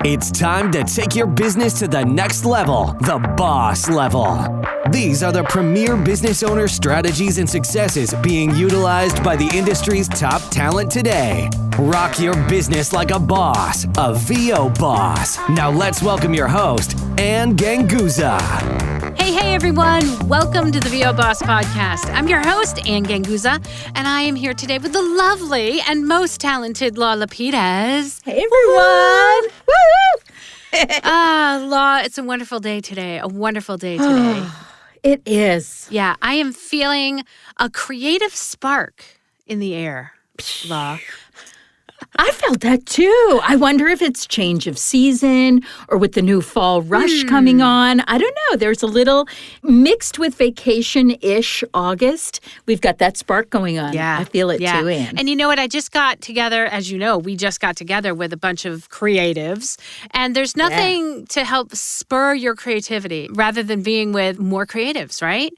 It's time to take your business to the next level, the boss level. These are the premier business owner strategies and successes being utilized by the industry's top talent today. Rock your business like a boss, a VO boss. Now let's welcome your host, Ann Ganguza. Hey everyone, welcome to the VO Boss Podcast. I'm your host, Ann Ganguza, and I am here today with the lovely and most talented Law Lapidez. Hey everyone! Woo! Law, it's a wonderful day today, It is. Yeah, I am feeling a creative spark in the air, Law. I felt that too. I wonder if it's change of season or with the new fall rush coming on. I don't know. There's a little mixed with vacation-ish August. We've got that spark going on. Yeah. I feel it too, Ann. And you know what? I just got together, as you know, we just got together with a bunch of creatives. And there's nothing to help spur your creativity rather than being with more creatives, right?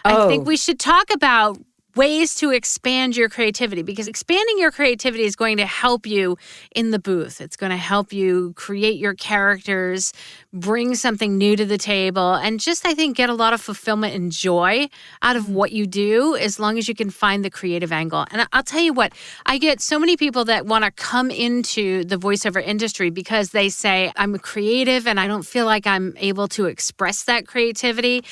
I think we should talk about ways to expand your creativity, because expanding your creativity is going to help you in the booth. It's going to help you create your characters, bring something new to the table, and just, I think, get a lot of fulfillment and joy out of what you do as long as you can find the creative angle. And I'll tell you what, I get so many people that want to come into the voiceover industry because they say, I'm a creative and I don't feel like I'm able to express that creativity.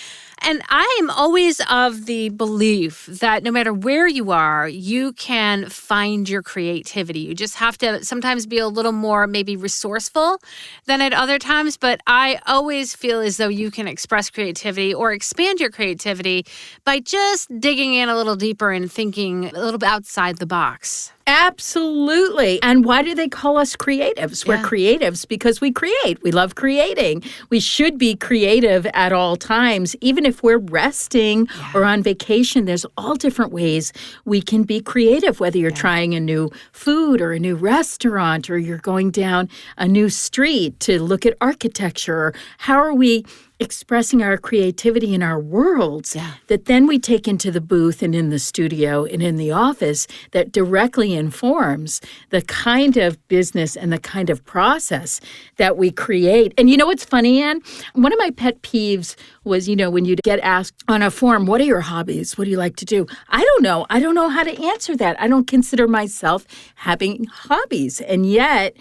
And I am always of the belief that no matter where you are, you can find your creativity. You just have to sometimes be a little more maybe resourceful than at other times. But I always feel as though you can express creativity or expand your creativity by just digging in a little deeper and thinking a little bit outside the box. Absolutely. And why do they call us creatives? We're creatives because we create. We love creating. We should be creative at all times. Even if we're resting or on vacation, there's all different ways we can be creative, whether you're trying a new food or a new restaurant, or you're going down a new street to look at architecture. Or how are we expressing our creativity in our worlds that then we take into the booth and in the studio and in the office that directly informs the kind of business and the kind of process that we create. And you know what's funny, Ann? One of my pet peeves was, when you get asked on a form, what are your hobbies? What do you like to do? I don't know. I don't know how to answer that. I don't consider myself having hobbies. And yet,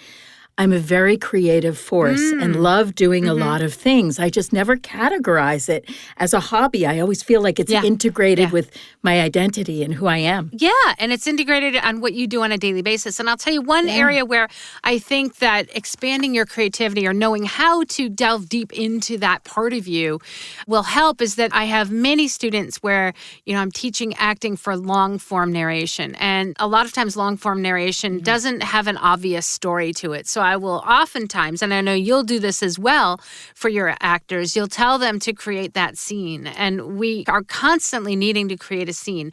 I'm a very creative force and love doing a lot of things. I just never categorize it as a hobby. I always feel like it's integrated with my identity and who I am. Yeah, and it's integrated on what you do on a daily basis. And I'll tell you one area where I think that expanding your creativity or knowing how to delve deep into that part of you will help is that I have many students where, I'm teaching acting for long-form narration. And a lot of times long-form narration doesn't have an obvious story to it. So I will oftentimes, and I know you'll do this as well for your actors, you'll tell them to create that scene. And we are constantly needing to create a scene.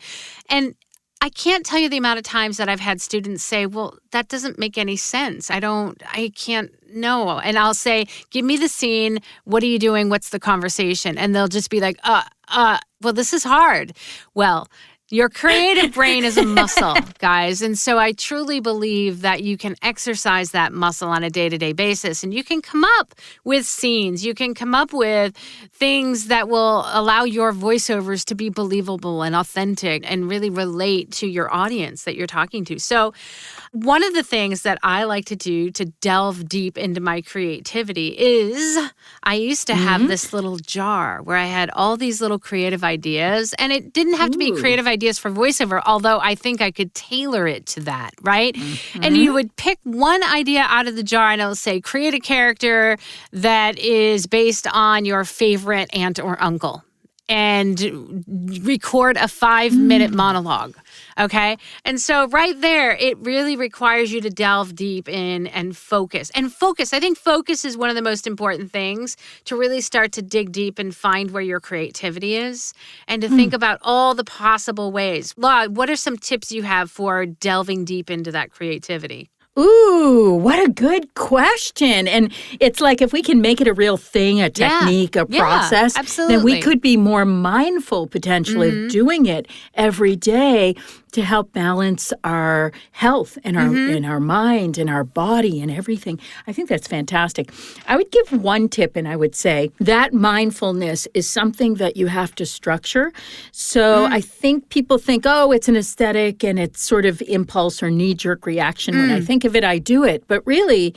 And I can't tell you the amount of times that I've had students say, well, that doesn't make any sense. I can't know. And I'll say, give me the scene. What are you doing? What's the conversation? And they'll just be like, well, this is hard. Well, your creative brain is a muscle, guys. And so I truly believe that you can exercise that muscle on a day-to-day basis. And you can come up with scenes. You can come up with things that will allow your voiceovers to be believable and authentic and really relate to your audience that you're talking to. So one of the things that I like to do to delve deep into my creativity is I used to have this little jar where I had all these little creative ideas. And it didn't have to be creative ideas for voiceover, although I think I could tailor it to that, right? And you would pick one idea out of the jar and it'll say, create a character that is based on your favorite aunt or uncle and record a 5-minute monologue. Okay? And so right there, it really requires you to delve deep in and focus. And focus, I think focus is one of the most important things to really start to dig deep and find where your creativity is and to think about all the possible ways. Law, what are some tips you have for delving deep into that creativity? Ooh, what a good question. And it's like if we can make it a real thing, a technique, a process, then we could be more mindful potentially of doing it every day to help balance our health and our mind and our body and everything. I think that's fantastic. I would give one tip, and I would say that mindfulness is something that you have to structure. So I think people think, oh, it's an aesthetic and it's sort of impulse or knee-jerk reaction. When I think of it, I do it. But really,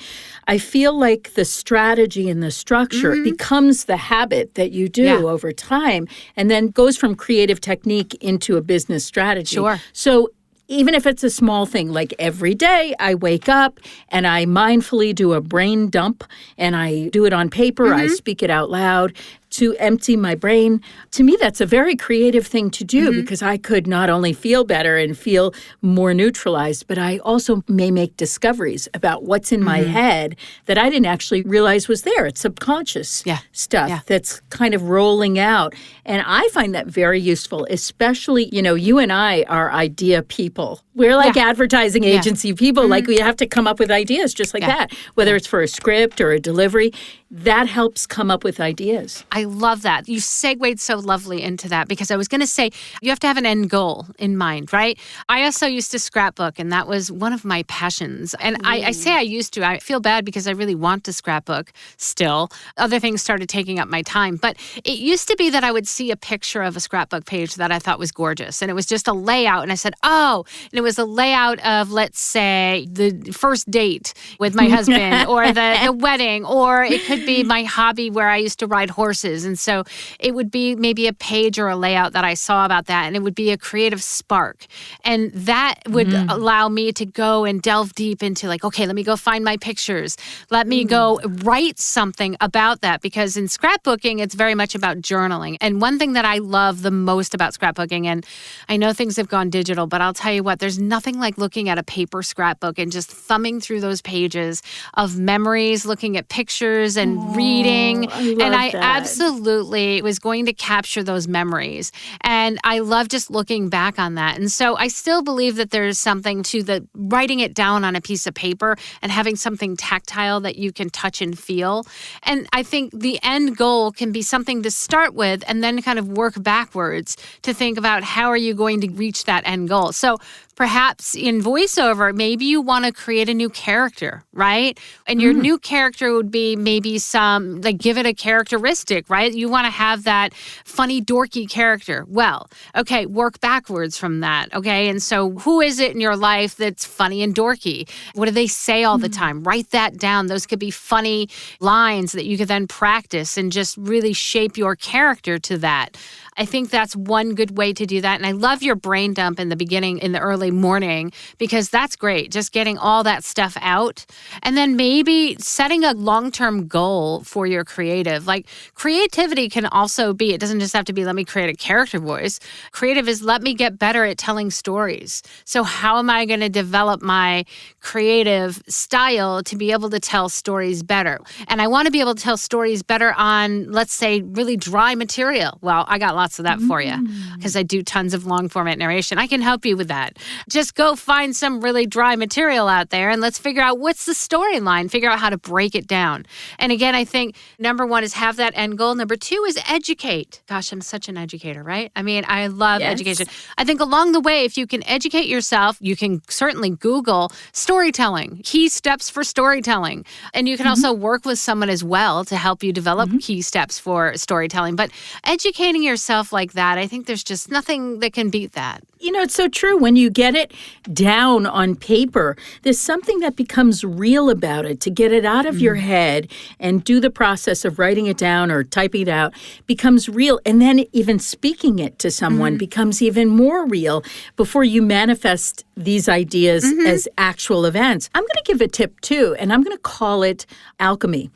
I feel like the strategy and the structure becomes the habit that you do over time and then goes from creative technique into a business strategy. Sure. So even if it's a small thing, like every day I wake up and I mindfully do a brain dump and I do it on paper, I speak it out loud to empty my brain. To me, that's a very creative thing to do because I could not only feel better and feel more neutralized, but I also may make discoveries about what's in my head that I didn't actually realize was there. It's subconscious stuff that's kind of rolling out. And I find that very useful, especially, you and I are idea people. We're like advertising agency people. Like we have to come up with ideas just like that, whether it's for a script or a delivery. That helps come up with ideas. I love that. You segued so lovely into that because I was going to say you have to have an end goal in mind, right? I also used to scrapbook, and that was one of my passions. And I say I used to. I feel bad because I really want to scrapbook still. Other things started taking up my time. But it used to be that I would see a picture of a scrapbook page that I thought was gorgeous. And it was just a layout. And I said, oh, and it was a layout of, let's say, the first date with my husband or the wedding, or it could be my hobby where I used to ride horses. And so it would be maybe a page or a layout that I saw about that, and it would be a creative spark. And that would allow me to go and delve deep into like, okay, let me go find my pictures. Let me go write something about that, because in scrapbooking, it's very much about journaling. And one thing that I love the most about scrapbooking, and I know things have gone digital, but I'll tell you what, there's nothing like looking at a paper scrapbook and just thumbing through those pages of memories, looking at pictures and reading. I absolutely was going to capture those memories. And I love just looking back on that. And so I still believe that there's something to the writing it down on a piece of paper and having something tactile that you can touch and feel. And I think the end goal can be something to start with and then kind of work backwards to think about how are you going to reach that end goal. So perhaps in voiceover, maybe you want to create a new character, right? And your new character would be maybe some, like, give it a characteristic, right? You want to have that funny, dorky character. Well, okay, work backwards from that, okay? And so who is it in your life that's funny and dorky? What do they say all the time? Write that down. Those could be funny lines that you could then practice and just really shape your character to that. I think that's one good way to do that. And I love your brain dump in the beginning, in the early morning, because that's great. Just getting all that stuff out. And then maybe setting a long-term goal for your creative. Like creativity can also be, it doesn't just have to be, let me create a character voice. Creative is, let me get better at telling stories. So how am I going to develop my creative style to be able to tell stories better? And I want to be able to tell stories better on, let's say, really dry material. Well, I got lots of that for you because I do tons of long format narration. I can help you with that. Just go find some really dry material out there and let's figure out what's the storyline, figure out how to break it down. And again, I think number one is have that end goal. Number two is educate. Gosh, I'm such an educator, right? I mean, I love education. I think along the way, if you can educate yourself, you can certainly Google storytelling, key steps for storytelling. And you can also work with someone as well to help you develop key steps for storytelling. But educating yourself like that, I think there's just nothing that can beat that. You know, it's so true. When you get it down on paper, there's something that becomes real about it. To get it out of your head and do the process of writing it down or typing it out becomes real. And then even speaking it to someone becomes even more real before you manifest these ideas as actual events. I'm going to give a tip too, and I'm going to call it alchemy.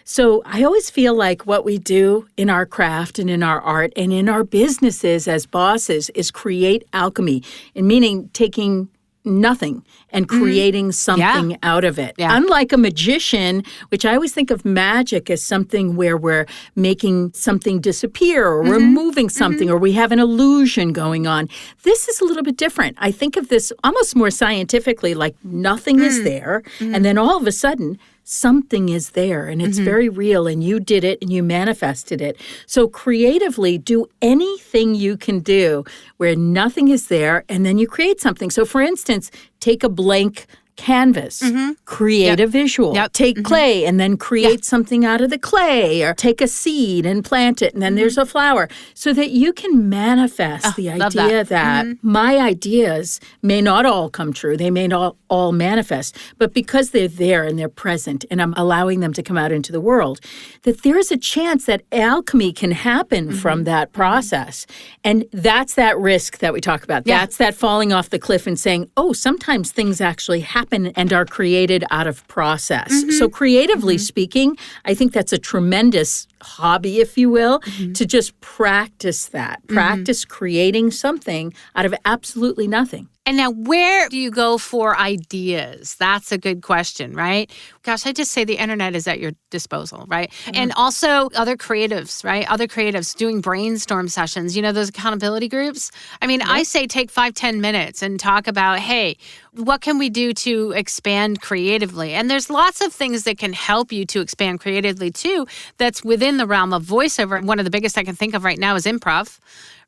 So I always feel like what we do in our craft and in our art and in our businesses as bosses is create alchemy, and meaning taking nothing and creating something out of it. Yeah. Unlike a magician, which I always think of magic as something where we're making something disappear or removing something or we have an illusion going on. This is a little bit different. I think of this almost more scientifically, like nothing is there, and then all of a sudden, something is there and it's very real and you did it and you manifested it. So creatively, do anything you can do where nothing is there and then you create something. So for instance, take a blank canvas, create a visual. Take clay and then create something out of the clay, or take a seed and plant it and then there's a flower, so that you can manifest the idea that my ideas may not all come true. They may not all manifest, but because they're there and they're present and I'm allowing them to come out into the world, that there is a chance that alchemy can happen from that process. And that's that risk that we talk about. That's that falling off the cliff and saying, oh, sometimes things actually happen and are created out of process. So creatively speaking, I think that's a tremendous hobby, if you will, to just practice that. Practice creating something out of absolutely nothing. And now, where do you go for ideas? That's a good question, right? Gosh, I just say the internet is at your disposal, right? And also other creatives, right? Other creatives doing brainstorm sessions, you know, those accountability groups. I mean, I say take 5-10 minutes and talk about, hey, what can we do to expand creatively? And there's lots of things that can help you to expand creatively, too, that's within the realm of voiceover. One of the biggest I can think of right now is improv.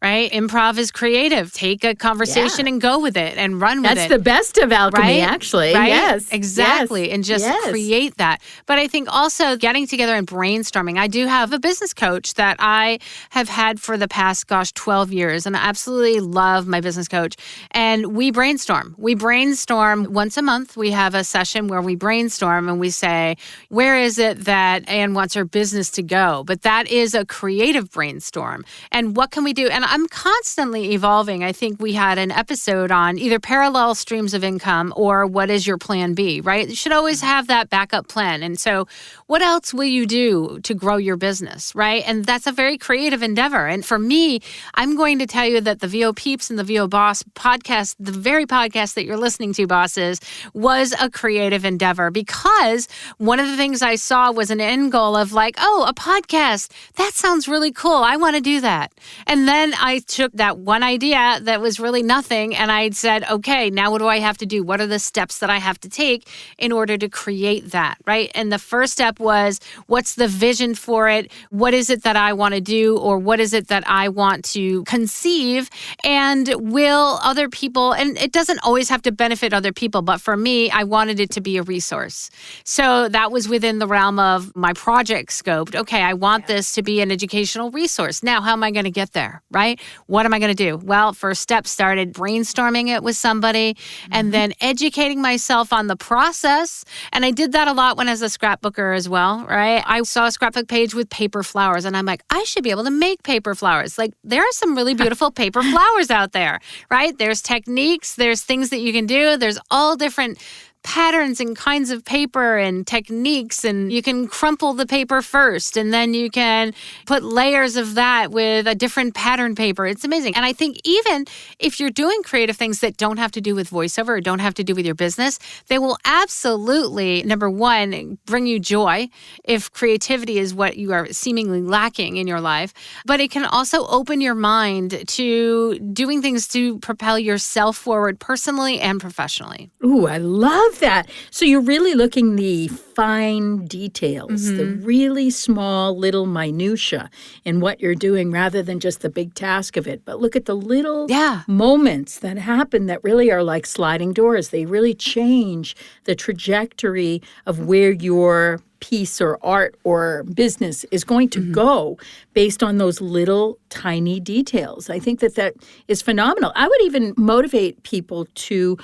Right? Improv is creative. Take a conversation and go with it and run with it. That's the best of alchemy, actually. Right? Yes. Exactly. Yes. And just create that. But I think also getting together and brainstorming. I do have a business coach that I have had for the past, 12 years. And I absolutely love my business coach. And we brainstorm. We brainstorm once a month. We have a session where we brainstorm and we say, where is it that Anne wants her business to go? But that is a creative brainstorm. And what can we do? And I'm constantly evolving. I think we had an episode on either parallel streams of income or what is your plan B, right? You should always have that backup plan. And so what else will you do to grow your business, right? And that's a very creative endeavor. And for me, I'm going to tell you that the VO Peeps and the VO Boss podcast, the very podcast that you're listening to, bosses, was a creative endeavor, because one of the things I saw was an end goal of like, oh, a podcast, that sounds really cool. I want to do that. And then I took that one idea that was really nothing and I said, okay, now what do I have to do? What are the steps that I have to take in order to create that, right? And the first step was, what's the vision for it? What is it that I want to do? Or what is it that I want to conceive? And will other people, and it doesn't always have to benefit other people, but for me, I wanted it to be a resource. So that was within the realm of my project scoped. Okay, I want this to be an educational resource. Now, how am I going to get there, right? What am I going to do? Well, first step started brainstorming it with somebody and then educating myself on the process. And I did that a lot when I was a scrapbooker as well, right? I saw a scrapbook page with paper flowers and I'm like, I should be able to make paper flowers. Like, there are some really beautiful paper flowers out there, right? There's techniques, there's things that you can do. There's all different patterns and kinds of paper and techniques, and you can crumple the paper first and then you can put layers of that with a different pattern paper. It's amazing. And I think even if you're doing creative things that don't have to do with voiceover or don't have to do with your business, they will absolutely, number one, bring you joy if creativity is what you are seemingly lacking in your life. But it can also open your mind to doing things to propel yourself forward personally and professionally. Ooh, I love that. So you're really looking the fine details, the really small little minutia in what you're doing rather than just the big task of it. But look at the little moments that happen that really are like sliding doors. They really change the trajectory of where your piece or art or business is going to go based on those little tiny details. I think that is phenomenal. I would even motivate people to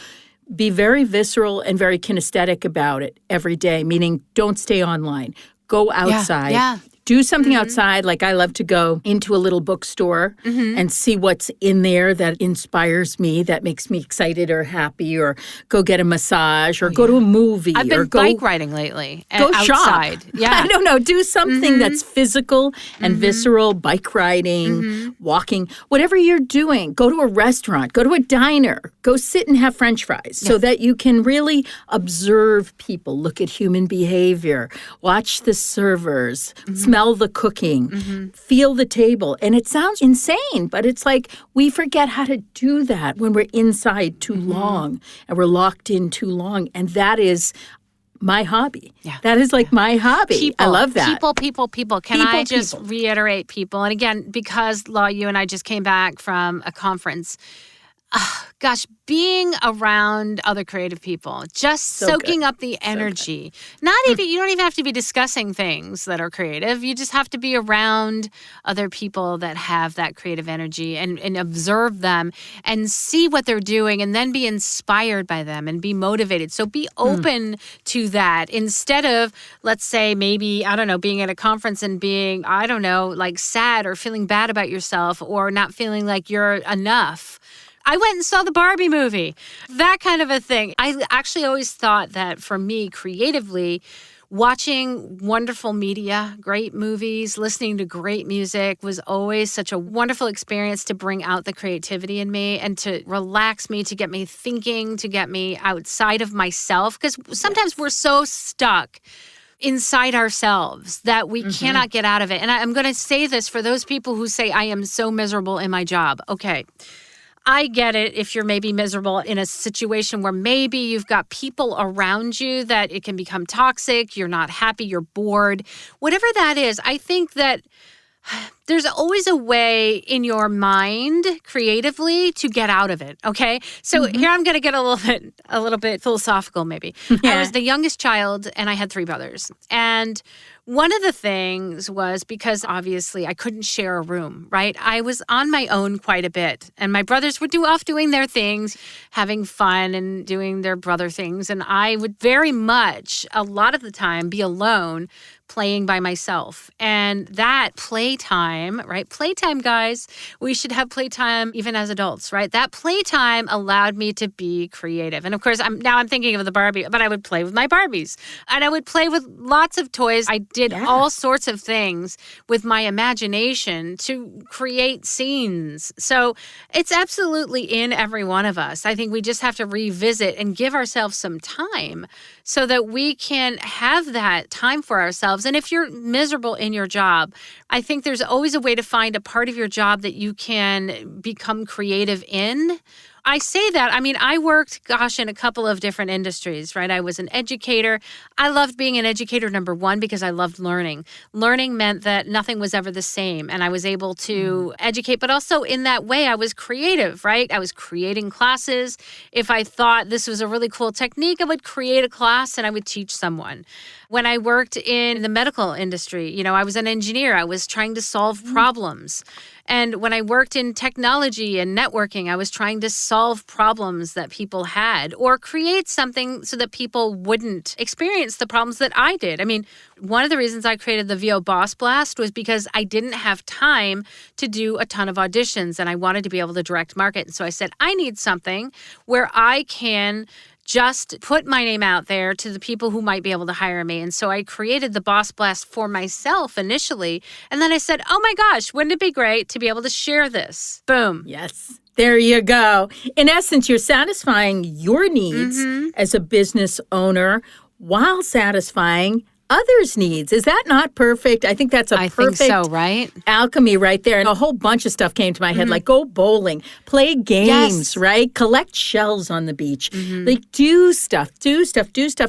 be very visceral and very kinesthetic about it every day, meaning don't stay online. Go outside. Do something outside. Like I love to go into a little bookstore and see what's in there that inspires me, that makes me excited or happy, or go get a massage or go to a movie. I've been or go bike riding lately. Go outside. shop. Yeah. I don't know. Do something that's physical and visceral, bike riding, walking, whatever you're doing. Go to a restaurant, go to a diner, go sit and have French fries so that you can really observe people, look at human behavior, watch the servers, smell the cooking, feel the table. And it sounds insane, but it's like we forget how to do that when we're inside too long and we're locked in too long. And that is my hobby. Yeah. That is like my hobby. People, I love that. People. Can I just reiterate people? And again, because, Law, you and I just came back from a conference. Gosh, being around other creative people, just soaking up the energy. Not even, you don't even have to be discussing things that are creative. You just have to be around other people that have that creative energy and observe them and see what they're doing and then be inspired by them and be motivated. So be open to that instead of, let's say, maybe, I don't know, being at a conference and being, I don't know, like sad or feeling bad about yourself or not feeling like you're enough. I went and saw the Barbie movie, that kind of a thing. I actually always thought that for me, creatively, watching wonderful media, great movies, listening to great music was always such a wonderful experience to bring out the creativity in me and to relax me, to get me thinking, to get me outside of myself. Because sometimes we're so stuck inside ourselves that we cannot get out of it. And I'm going to say this for those people who say, I am so miserable in my job. Okay. I get it if you're maybe miserable in a situation where maybe you've got people around you that it can become toxic, you're not happy, you're bored. Whatever that is, I think that there's always a way in your mind creatively to get out of it, okay? So here I'm going to get a little bit philosophical maybe. I was the youngest child and I had 3 brothers. And one of the things was because obviously I couldn't share a room, right? I was on my own quite a bit. And my brothers would off doing their things, having fun and doing their brother things. And I would very much, a lot of the time, be alone playing by myself. And that playtime, right? Playtime, guys, we should have playtime even as adults, right? That playtime allowed me to be creative. And of course, I'm thinking of the Barbie, but I would play with my Barbies. And I would play with lots of toys. I did all sorts of things with my imagination to create scenes. So it's absolutely in every one of us. I think we just have to revisit and give ourselves some time so that we can have that time for ourselves. And if you're miserable in your job, I think there's always a way to find a part of your job that you can become creative in. I say that, I mean, I worked, in a couple of different industries, right? I was an educator. I loved being an educator, number one, because I loved learning. Learning meant that nothing was ever the same, and I was able to educate, but also in that way, I was creative, right? I was creating classes. If I thought this was a really cool technique, I would create a class and I would teach someone. When I worked in the medical industry, I was an engineer. I was trying to solve problems. And when I worked in technology and networking, I was trying to solve problems that people had or create something so that people wouldn't experience the problems that I did. I mean, one of the reasons I created the VO Boss Blast was because I didn't have time to do a ton of auditions and I wanted to be able to direct market. And so I said, I need something where I can just put my name out there to the people who might be able to hire me. And so I created the Boss Blast for myself initially. And then I said, oh my gosh, wouldn't it be great to be able to share this? Boom. Yes. There you go. In essence, you're satisfying your needs as a business owner while satisfying others' needs. Is that not perfect? I think that's I perfect think so, right? alchemy right there. And a whole bunch of stuff came to my head, like go bowling, play games, right? Collect shells on the beach. Like do stuff.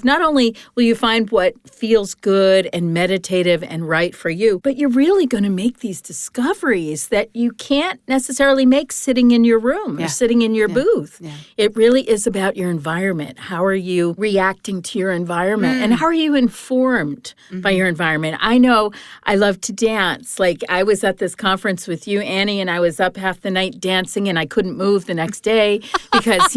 Not only will you find what feels good and meditative and right for you, but you're really going to make these discoveries that you can't necessarily make sitting in your room or sitting in your booth. Yeah. It really is about your environment. How are you reacting to your environment? And how are you informed? consumed by your environment. I know I love to dance. Like I was at this conference with you, Annie, and I was up half the night dancing and I couldn't move the next day because,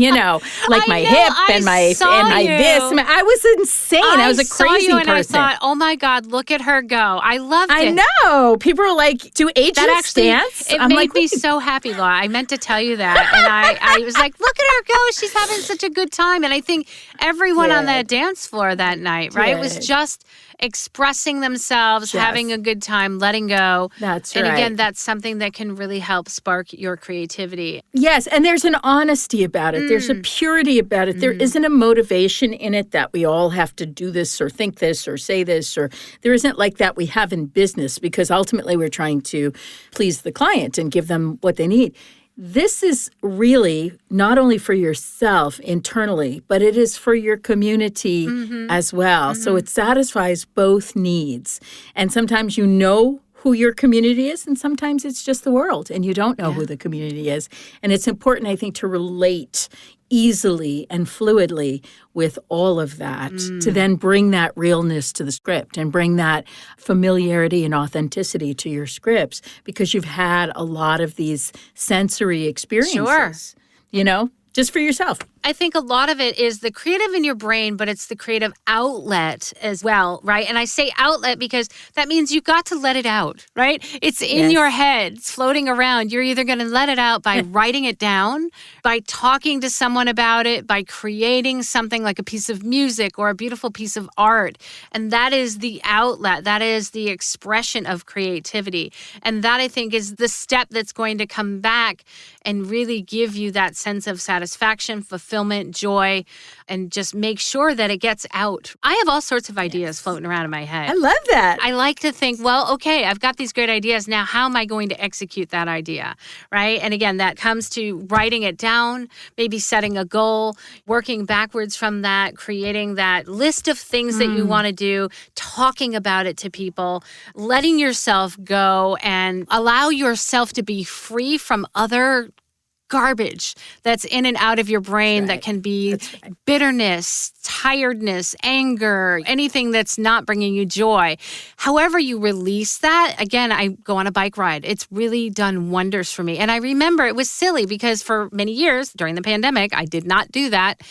like my hip and my this. I was insane. I was a crazy person. I thought, oh my God, look at her go. I loved it. I know. People are like, do agents dance? It made me so happy, Laura. I meant to tell you that. And I was like, look at her go. She's having such a good time. And I think everyone on that dance floor that night, right, was just expressing themselves, having a good time, letting go. That's right. And again, that's something that can really help spark your creativity. Yes, and there's an honesty about it. There's a purity about it. There isn't a motivation in it that we all have to do this or think this or say this, or there isn't like that we have in business, because ultimately we're trying to please the client and give them what they need. This is really not only for yourself internally, but it is for your community as well. So it satisfies both needs. And sometimes you know who your community is, and sometimes it's just the world, and you don't know who the community is. And it's important, I think, to relate easily and fluidly with all of that, to then bring that realness to the script and bring that familiarity and authenticity to your scripts, because you've had a lot of these sensory experiences, just for yourself. I think a lot of it is the creative in your brain, but it's the creative outlet as well, right? And I say outlet because that means you've got to let it out, right? It's in your head, it's floating around. You're either going to let it out by writing it down, by talking to someone about it, by creating something like a piece of music or a beautiful piece of art. And that is the outlet. That is the expression of creativity. And that, I think, is the step that's going to come back and really give you that sense of satisfaction, fulfillment, joy, and just make sure that it gets out. I have all sorts of ideas floating around in my head. I love that. I like to think, well, okay, I've got these great ideas. Now, how am I going to execute that idea, right? And again, that comes to writing it down, maybe setting a goal, working backwards from that, creating that list of things that you want to do, talking about it to people, letting yourself go and allow yourself to be free from other garbage that's in and out of your brain that can be bitterness, tiredness, anger, anything that's not bringing you joy. However you release that, again, I go on a bike ride. It's really done wonders for me. And I remember it was silly because for many years during the pandemic, I did not do that.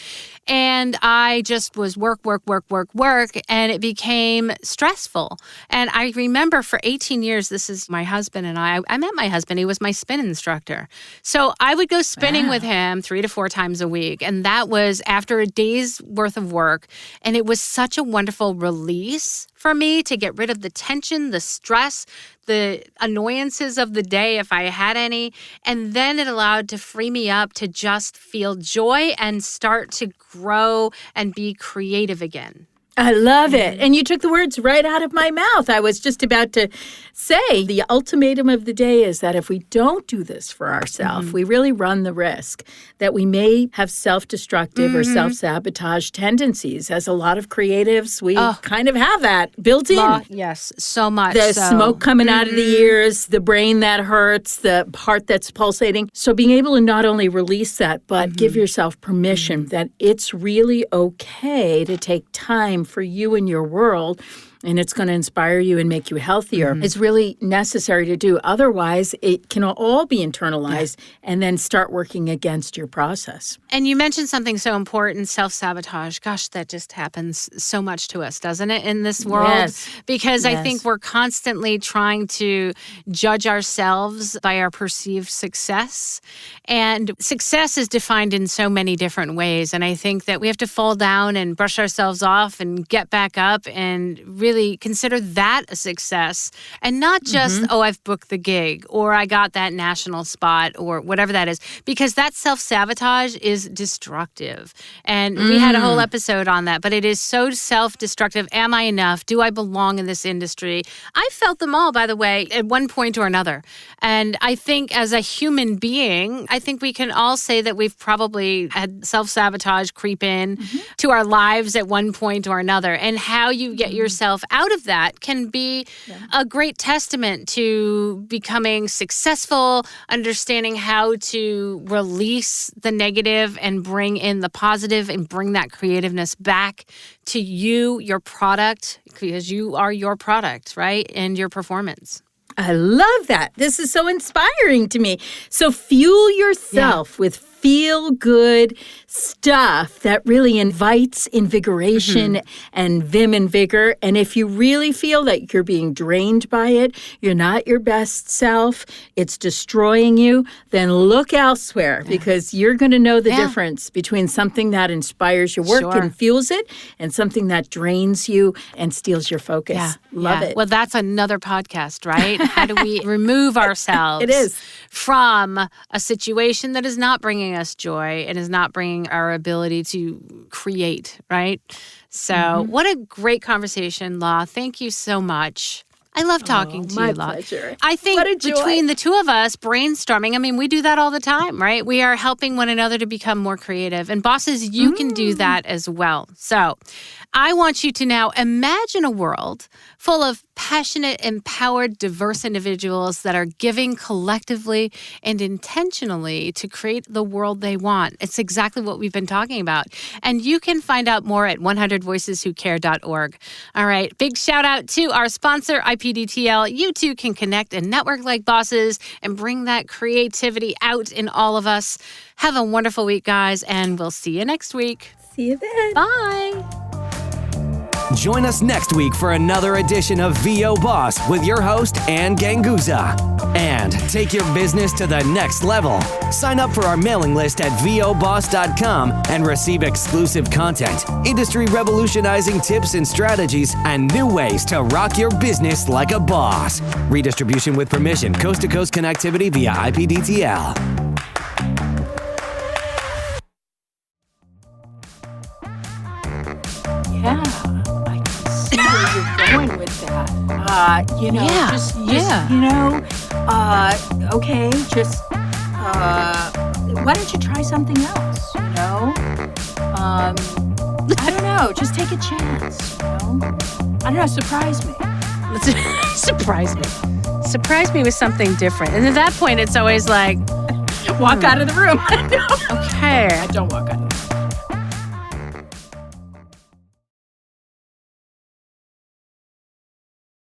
And I just was work, and it became stressful. And I remember for 18 years, this is my husband and I met my husband. He was my spin instructor. So I would go spinning with him 3 to 4 times a week. And that was after a day's worth of work. And it was such a wonderful release for me to get rid of the tension, the stress, the annoyances of the day if I had any. And then it allowed to free me up to just feel joy and start to grow and be creative again. I love it. And you took the words right out of my mouth. I was just about to say the ultimatum of the day is that if we don't do this for ourselves, we really run the risk that we may have self-destructive or self-sabotage tendencies. As a lot of creatives, we kind of have that built in. Yes, so much. The smoke coming out of the ears, the brain that hurts, the heart that's pulsating. So being able to not only release that, but give yourself permission that it's really okay to take time for you and your world, and it's going to inspire you and make you healthier, is really necessary to do. Otherwise, it can all be internalized and then start working against your process. And you mentioned something so important, self-sabotage. Gosh, that just happens so much to us, doesn't it, in this world? Yes. Because I think we're constantly trying to judge ourselves by our perceived success. And success is defined in so many different ways. And I think that we have to fall down and brush ourselves off and get back up and really consider that a success, and not just, I've booked the gig or I got that national spot or whatever that is, because that self-sabotage is destructive. And we had a whole episode on that, but it is so self-destructive. Am I enough? Do I belong in this industry? I felt them all, by the way, at one point or another. And I think as a human being, I think we can all say that we've probably had self-sabotage creep in to our lives at one point or another. And how you get yourself yourself out of that can be a great testament to becoming successful, understanding how to release the negative and bring in the positive and bring that creativeness back to you, your product, because you are your product, right? And your performance. I love that. This is so inspiring to me. So fuel yourself with feel-good stuff that really invites invigoration and vim and vigor. And if you really feel that you're being drained by it, you're not your best self, it's destroying you, then look elsewhere because you're going to know the difference between something that inspires your work and fuels it and something that drains you and steals your focus. Love it. Well, that's another podcast, right? How do we remove ourselves from a situation that is not bringing us joy and is not bringing our ability to create, right? So what a great conversation, Law. Thank you so much. I love talking to you, Law. My pleasure. I think between the two of us, brainstorming, I mean, we do that all the time, right? We are helping one another to become more creative. And bosses, you can do that as well. So I want you to now imagine a world full of passionate, empowered, diverse individuals that are giving collectively and intentionally to create the world they want. It's exactly what we've been talking about. And you can find out more at 100voiceswhocare.org. All right. Big shout out to our sponsor, IPDTL. You too can connect and network like bosses and bring that creativity out in all of us. Have a wonderful week, guys, and we'll see you next week. See you then. Bye. Join us next week for another edition of VO Boss with your host, Ann Ganguza. And take your business to the next level. Sign up for our mailing list at voboss.com and receive exclusive content, industry revolutionizing tips and strategies, and new ways to rock your business like a boss. Redistribution with permission, coast-to-coast connectivity via IPDTL. Going with that, why don't you try something else, I don't know, just take a chance, I don't know, surprise me. Surprise me with something different. And at that point, it's always like, walk out of the room. Okay. I don't walk out of the room.